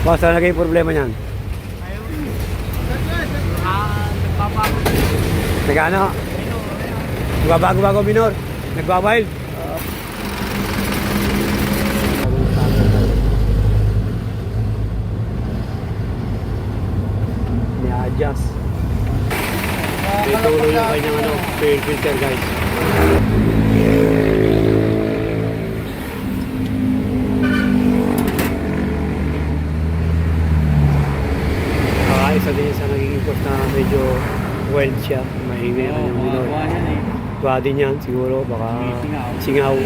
Boss, ano naging problema niyan? Nagbabago. Nagano? Nagbabago-bago minor. Nagbawild. Ni-adjust. May tulo yung kanyang fuel filter, guys. Isa din sa naging cause na medyo wild siya. Maingay ang kanyang minor. Body niyan siguro, baka singaw.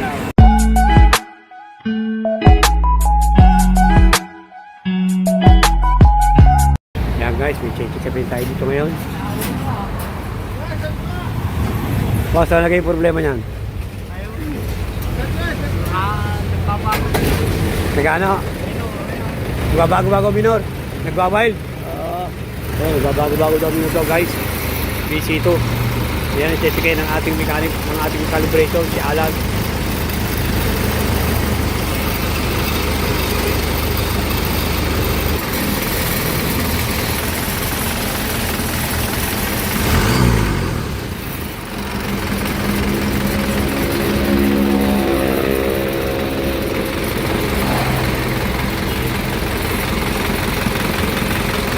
Yan guys, may check-check kami tayo dito ngayon. Boss, ano naging problema niyan? Nagbabago. Nagano? Nagbabago-bago minor. Nagbawild. Nagbabago-bago daw minor daw guys. BC2. Yan, i-check ng ating mechanic, ng ating calibration, si Alan.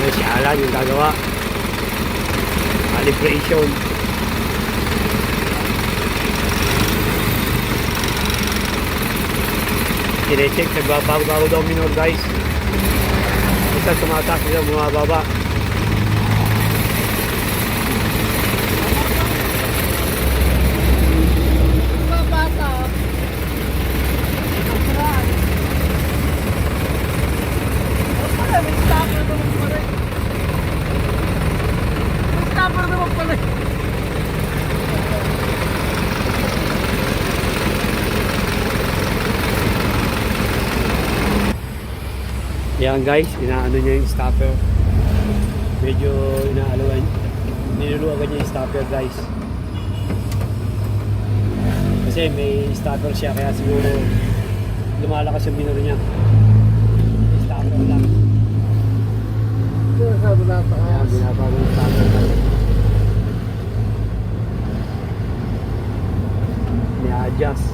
Si Alan yung gagawa. Calibration. Kine-check, nagbabago-bago daw minor guys. Isa tumataas, isa bumababa. Yan guys, inaano niya yung stopper. Medyo inaaluan. Niluluwagan niya yung stopper guys. Kasi may stopper siya, kaya siguro lumalakas yung minor niya. May stopper lang. Yan, binabago yung stopper guys. Ni-adjust.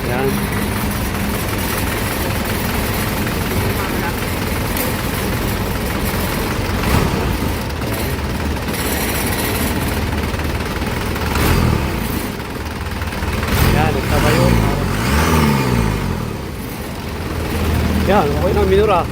Yan. Yan, nagtabayo. Yan, okay na minor ah.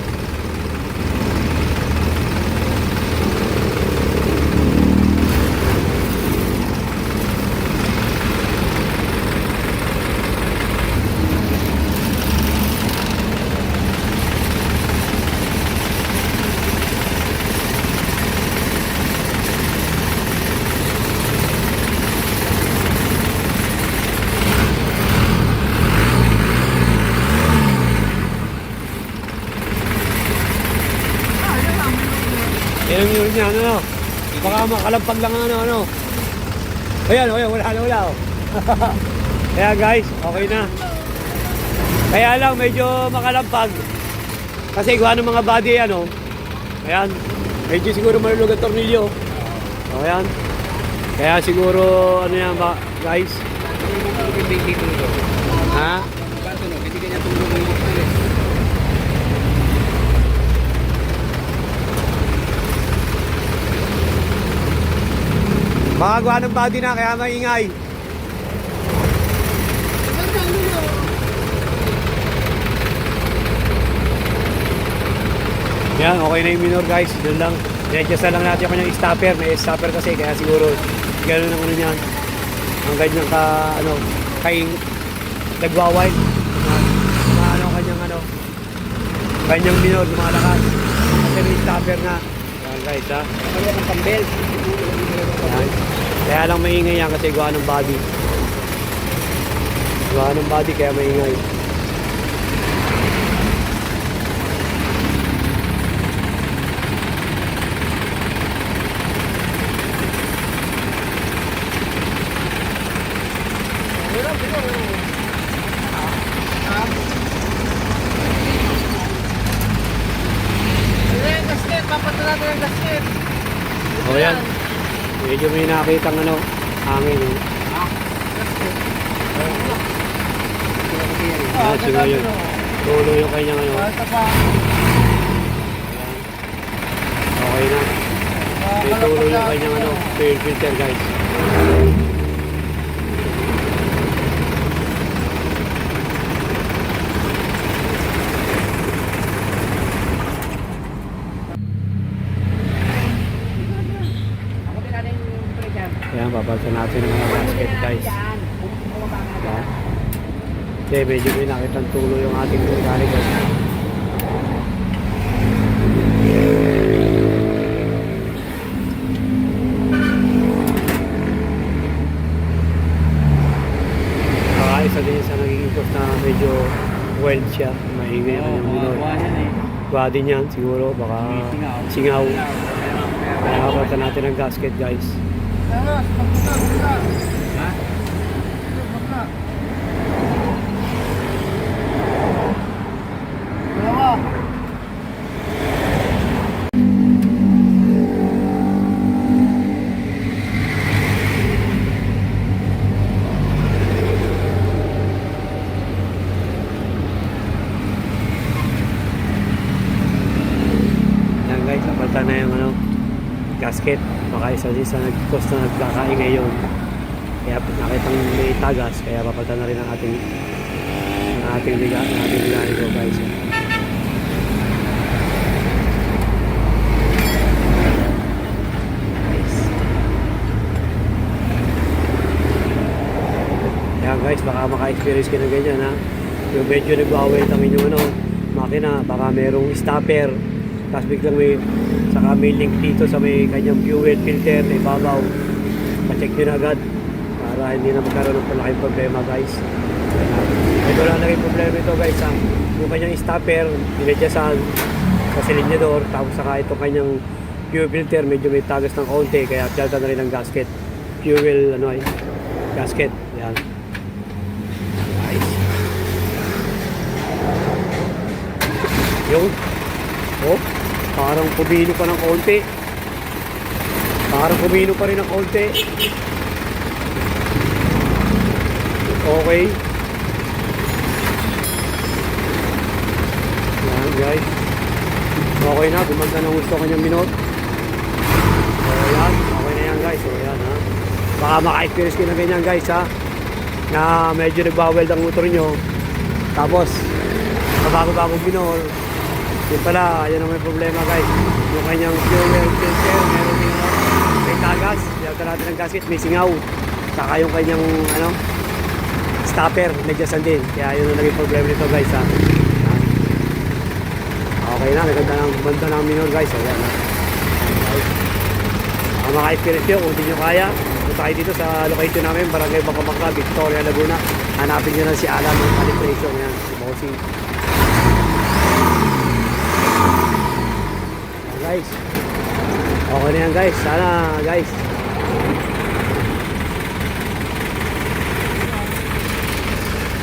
Yan ang minor niya, ano. Baka makalampag lang ano. Ayan, wala. Oh. Kaya guys, okay na. Kaya lang, medyo makalampag. Kasi gawa ng mga body, ano. Ayan, medyo siguro malulog ang tornilyo. O, ayan. Kaya siguro, ano yan ba, guys? Ha? Hindi kanya tulong ng mga. Baka gawa ng body na, kaya maingay. Yan, okay na yung minor guys. Doon lang. I-adjust na lang natin yung kanyang stopper. May stopper kasi, kaya siguro gano'n ang ano niyan. Ang ganyan ka, kaing nagwawild. Kanyang minor, lumalakas. Kasi may stopper na. Yan guys ha. Kaya ng pambel. Yan. Kaya lang maingay yan kasi gawa ng body. Gawa ng body kaya maingay. medyo may nakitang ano, hangin. Eh. Ayan, siguro yun. Tulo yung kanyang ano. Ayan. Okay na. May tulo yung kanyang ano, fuel filter guys. Ako din natin yung pressure. Ayan, papalitan natin ng mga gasket guys. Yan. Ayan. Okay, medyo may nakitang tulo yung ating mechanic guys. Isa din sa naging cause na medyo wild siya. Maingay ang kanyang minor. Body niyan siguro, baka singaw. Kaya kapalitan natin ang gasket guys. Yan guys, napalitan na yung ano, gasket. Baka isa din sa nag-cause na nagkakaingay yun. Kaya nakitang may tagas, kaya papalitan na rin ang ating ligahan ko guys. Yan guys, baka maka-experience ka ng ganyan ha. Yung medyo nag-await ang inyong ano, makina, baka merong stopper, tapos biglang may link dito sa may kanyang fuel filter na ibabaw. Pa-check nyo na agad para hindi na magkaroon ng palaking problema guys. Ito lang naging problema ito guys ha. Yung kanyang stopper, dinadyasan sa silinyador, tapos saka itong kanyang fuel filter, medyo may tagas ng konti, kaya piyalta na rin ang gasket. Fuel, gasket. Yan. Nice. Yung parang kumino pa ng konti. Parang kumino pa rin ng konti. Okay. Yan guys. Okay na, gumanda ng gusto kanyang minot. So yan, okay na yan guys. So yan ha. Baka maka-experience kayo na ganyan guys ha. Na medyo nagbaweld ang motor nyo. Tapos, mabago-bagong binol. Yun pala, yan ang may problema guys. Yung kanyang fuel filter, meron din may tagas. Yalta natin ang gasket, may singaw. Saka yung kanyang stopper, medyasan din. Kaya yun ang naging problema nito guys ha. Okay na, may ganda ng minor guys. So yan ha. Ang maka-experience nyo, kung hindi nyo kaya, punta kayo dito sa location namin, Barangay Bacabacla, Victoria, Laguna. Hanapin nyo lang si Alan ng calibration. Yan, si Bossing. Guys, okay na yan guys. Sana guys.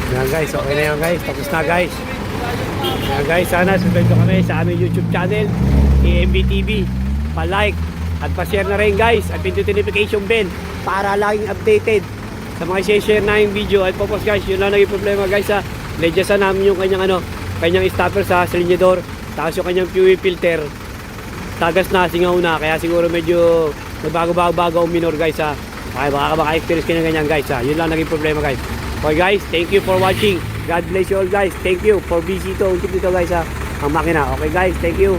Yan guys, okay na yan guys. Tapos na guys. Yan guys, sana subscribe kami sa aming YouTube channel, AMB TV. Pa-like at pa-share na rin guys. At pindutin notification bell para laging updated sa mga share na yung video. At popos guys, yun lang naging problema guys ha. Ledyasan namin yung kanyang stopper sa silinyador. Tapos yung kanyang fuel filter. Tagas na, singaw na, kaya siguro medyo nagbago-bago ang minor guys ha. Okay, baka maka-experience kayo ng ganyan guys ha. Yun lang naging problema guys. Okay guys, thank you for watching. God bless you all guys. Thank you for busy to. Dito guys ha, ang makina. Okay guys, thank you.